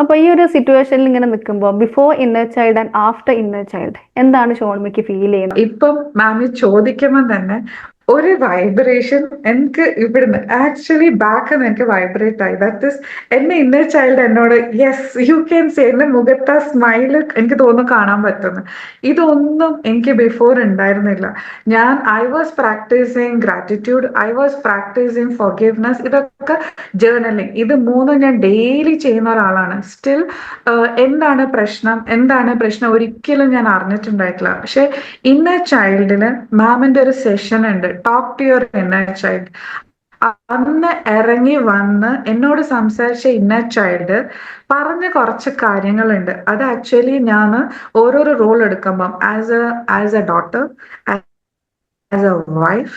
അപ്പൊ ഈ ഒരു സിറ്റുവേഷനിൽ ഇങ്ങനെ നിൽക്കുമ്പോൾ before inner child and after inner child എന്താണ് ഷോൺമിക്ക് ഫീൽ ചെയ്യുന്നത്? ഇപ്പം മാം ചോദിക്കുമ്പോൾ തന്നെ ഒരു വൈബ്രേഷൻ എനിക്ക് ഇവിടുന്ന് ആക്ച്വലി ബാക്ക് എനിക്ക് വൈബ്രേറ്റ് ആയി. ദാറ്റ് ഇസ് എന്റെ ഇന്നർ ചൈൽഡ് എന്നോട് യെസ് യു ക്യാൻ സേ, എന്റെ മുഖത്ത് ആ സ്മൈല് എനിക്ക് തോന്നുന്നു കാണാൻ പറ്റുന്നു. ഇതൊന്നും എനിക്ക് ബിഫോർ ഉണ്ടായിരുന്നില്ല. I was practising gratitude, I was practising forgiveness, ഇതൊക്കെ ജേർണലിങ്, ഇത് മൂന്നും ഞാൻ ഡെയിലി ചെയ്യുന്ന ഒരാളാണ്. സ്റ്റിൽ എന്താണ് പ്രശ്നം ഒരിക്കലും ഞാൻ അറിഞ്ഞിട്ടുണ്ടായിട്ടില്ല. പക്ഷെ ഇന്നർ ചൈൽഡിന് മാമിന്റെ ഒരു സെഷൻ ഉണ്ട്, talk to your inner child. അന്ന് ഇറങ്ങി വന്ന് എന്നോട് സംസാരിച്ച ഇന്നർ ചൈൽഡ് പറഞ്ഞ കുറച്ച് കാര്യങ്ങളുണ്ട്. അത് ആക്ച്വലി ഞാൻ ഓരോരോ റോൾ എടുക്കുമ്പം as A daughter, as A wife,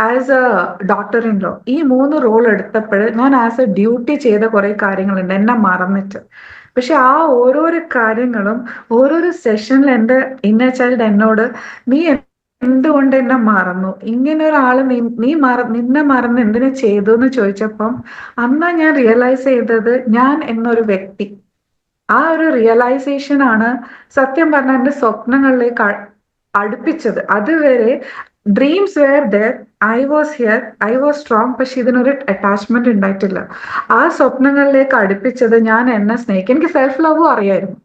as A daughter in law, ഈ മൂന്ന് റോൾ എടുത്തപ്പോൾ ഞാൻ ആസ് എ ഡ്യൂട്ടി ചെയ്ത കുറെ കാര്യങ്ങളുണ്ട് എന്നെ മറന്നിട്ട്. പക്ഷെ ആ ഓരോരോ കാര്യങ്ങളും ഓരോരോ സെഷനിൽ എന്റെ ഇന്നർ ചൈൽഡ് എന്നോട് നീ എന്തുകൊണ്ട് എന്നെ മറന്നു, ഇങ്ങനെ ഒരാള് നിന്നെ മറന്ന് എന്തിനു ചെയ്തു എന്ന് ചോദിച്ചപ്പം അന്നാ ഞാൻ റിയലൈസ് ചെയ്തത് ഞാൻ എന്നൊരു വ്യക്തി. ആ ഒരു റിയലൈസേഷൻ ആണ് സത്യം പറഞ്ഞ എന്റെ സ്വപ്നങ്ങളിലേക്ക് അടുപ്പിച്ചത്. അതുവരെ dreams were there, I was here, I was strong, പക്ഷെ ഇതിനൊരു അറ്റാച്ച്മെന്റ് ഉണ്ടായിട്ടില്ല. ആ സ്വപ്നങ്ങളിലേക്ക് അടുപ്പിച്ചത് ഞാൻ എന്നെ സ്നേഹിക്കും. എനിക്ക് സെൽഫ് ലവും അറിയായിരുന്നു,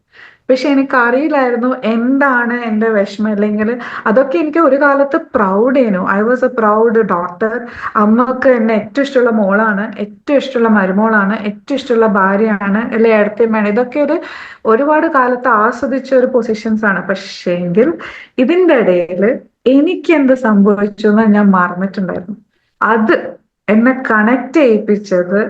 പക്ഷെ എനിക്കറിയില്ലായിരുന്നു എന്താണ് എന്റെ വിഷമം. അല്ലെങ്കിൽ അതൊക്കെ എനിക്ക് ഒരു കാലത്ത് പ്രൗഡ് ചെയ്യുന്നു. I was A proud daughter. അമ്മക്ക് എന്നെ ഏറ്റവും ഇഷ്ടമുള്ള മോളാണ്, ഏറ്റവും ഇഷ്ടമുള്ള മരുമോളാണ്, ഏറ്റവും ഇഷ്ടമുള്ള ഭാര്യയാണ്, അല്ലെ ഏടത്തിയമ്മയാണ്. ഇതൊക്കെ ഒരുപാട് കാലത്ത് ആസ്വദിച്ച ഒരു പൊസിഷൻസ് ആണ്. പക്ഷേങ്കിൽ ഇതിന്റെ ഇടയിൽ എനിക്ക് എന്ത് സംഭവിച്ചു എന്ന് ഞാൻ മറന്നിട്ടുണ്ടായിരുന്നു. അത് എന്നെ കണക്ട് ചെയ്യിപ്പിച്ചത്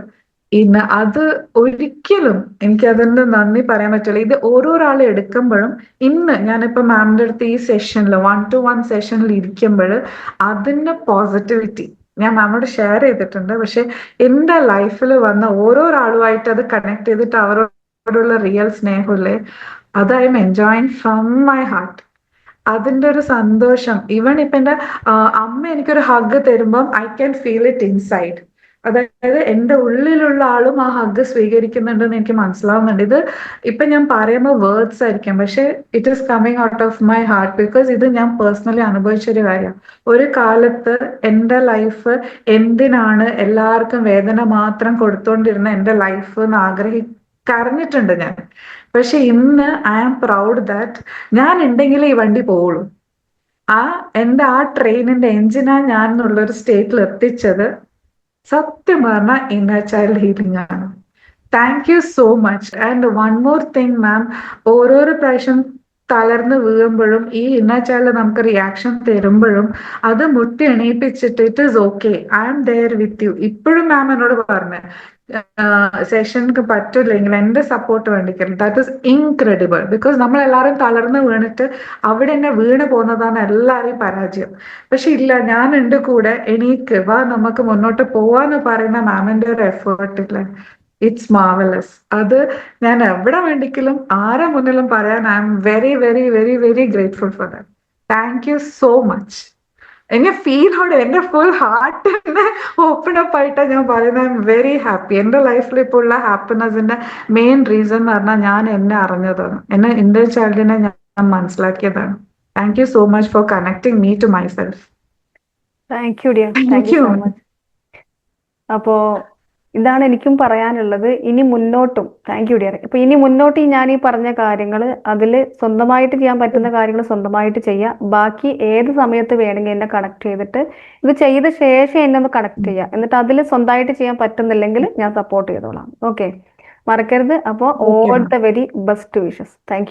അത് ഒരിക്കലും എനിക്ക് അതിന്റെ നന്ദി പറയാൻ പറ്റില്ല. ഇത് ഓരോരാൾ എടുക്കുമ്പോഴും ഇന്ന് ഞാനിപ്പോ മാമിന്റെ അടുത്ത് ഈ സെഷനിൽ 1-to-1 സെഷനിൽ ഇരിക്കുമ്പോൾ അതിന്റെ പോസിറ്റിവിറ്റി ഞാൻ മാമോട് ഷെയർ ചെയ്തിട്ടുണ്ട്. പക്ഷെ എന്റെ ലൈഫിൽ വന്ന ഓരോരാളുമായിട്ട് അത് കണക്ട് ചെയ്തിട്ട് അവരോടുള്ള റിയൽ സ്നേഹമില്ലേ, അത് I am enjoying from my heart. അതിന്റെ ഒരു സന്തോഷം, ഇവൺ ഇപ്പൊ എന്റെ അമ്മ എനിക്കൊരു ഹഗ് തരുമ്പം I can feel it inside. അതായത് എന്റെ ഉള്ളിലുള്ള ആളും ആ ഹഗ് സ്വീകരിക്കുന്നുണ്ടെന്ന് എനിക്ക് മനസ്സിലാവുന്നുണ്ട്. ഇത് ഇപ്പൊ ഞാൻ പറയുമ്പോൾ വേർഡ്സ് ആയിരിക്കും, പക്ഷെ it is coming out of my heart, because ഇത് ഞാൻ പേഴ്സണലി അനുഭവിച്ചൊരു കാര്യമാണ്. ഒരു കാലത്ത് എന്റെ ലൈഫ് എന്തിനാണ് എല്ലാവർക്കും വേദന മാത്രം കൊടുത്തോണ്ടിരുന്ന എന്റെ ലൈഫ് എന്ന് കരഞ്ഞിട്ടുണ്ട് ഞാൻ. പക്ഷെ ഇന്ന് ഐ ആം പ്രൗഡ് ദാറ്റ് ഞാൻ ഉണ്ടെങ്കിലേ ഈ വണ്ടി പോവുള്ളൂ. ആ ട്രെയിനിന്റെ എഞ്ചിനാ ഞാൻ എന്നുള്ളൊരു സ്റ്റേറ്റിൽ എത്തിച്ചത് സത്യം പറഞ്ഞ ഇന്നർ ചൈൽഡ് ഹീലിംഗ് ആണ്. Thank you so much. And one more thing ma'am, ഓരോരോ പ്രാവശ്യം തളർന്ന് വീഴുമ്പോഴും ഈ ഇന്നർ ചൈൽഡ് നമുക്ക് റിയാക്ഷൻ തരുമ്പോഴും അത് മുട്ടി എണീപ്പിച്ചിട്ട് it is okay, I am there with you. ഇപ്പോഴും മാം എന്നോട് പറഞ്ഞു സെഷൻക്ക് പറ്റില്ലെങ്കിൽ എന്റെ സപ്പോർട്ട് വേണ്ടിക്കരുത്. That is incredible. ബിക്കോസ് നമ്മൾ എല്ലാവരും തളർന്ന് വീണിട്ട് അവിടെ തന്നെ വീണ് പോകുന്നതാണ് എല്ലാവരെയും പരാജയം. പക്ഷെ ഇല്ല, ഞാൻ ഉണ്ട് കൂടെ, എണീക്ക് വാ നമുക്ക് മുന്നോട്ട് പോവാന്ന് പറയുന്ന മാമിന്റെ ഒരു എഫേർട്ട് ഇല്ലേ, ഇറ്റ്സ് മാർവലസ്. അത് ഞാൻ എവിടെ വേണ്ടിക്കലും ആരെ മുന്നിലും പറയാൻ I am very very very very grateful for that. Thank you so much. എന്നെ ഫീലോടെ എന്റെ ഫുൾ ഹാർട്ട് ഓപ്പൺ അപ്പ് ആയിട്ടാണ് ഞാൻ പറയുന്നത്. I am very happy. എന്റെ ലൈഫിൽ ഇപ്പോൾ ഉള്ള ഹാപ്പിനെസിന്റെ മെയിൻ റീസൺ എന്ന് പറഞ്ഞാൽ ഞാൻ എന്നെ അറിഞ്ഞതാണ്, എന്റെ ചൈൽഡിനെ ഞാൻ മനസ്സിലാക്കിയതാണ്. Thank you so much for connecting me to myself. Thank you dear, thank thank you you. So much. അപ്പോ ഇതാണ് എനിക്കും പറയാനുള്ളത്. ഇനി മുന്നോട്ടും താങ്ക് യു ഡിയർ. ഇപ്പൊ ഇനി മുന്നോട്ട് ഞാൻ ഈ പറഞ്ഞ കാര്യങ്ങൾ അതിൽ സ്വന്തമായിട്ട് ചെയ്യാൻ പറ്റുന്ന കാര്യങ്ങൾ സ്വന്തമായിട്ട് ചെയ്യുക. ബാക്കി ഏത് സമയത്ത് വേണമെങ്കിൽ എന്നെ കണക്ട് ചെയ്തിട്ട് ഇത് ചെയ്ത ശേഷം എന്നെ ഒന്ന് കണക്ട് ചെയ്യുക. എന്നിട്ട് അതിൽ സ്വന്തമായിട്ട് ചെയ്യാൻ പറ്റുന്നില്ലെങ്കിൽ ഞാൻ സപ്പോർട്ട് ചെയ്തോളാം. ഓക്കെ, മറക്കരുത്. അപ്പോൾ all the very best wishes. Thank you.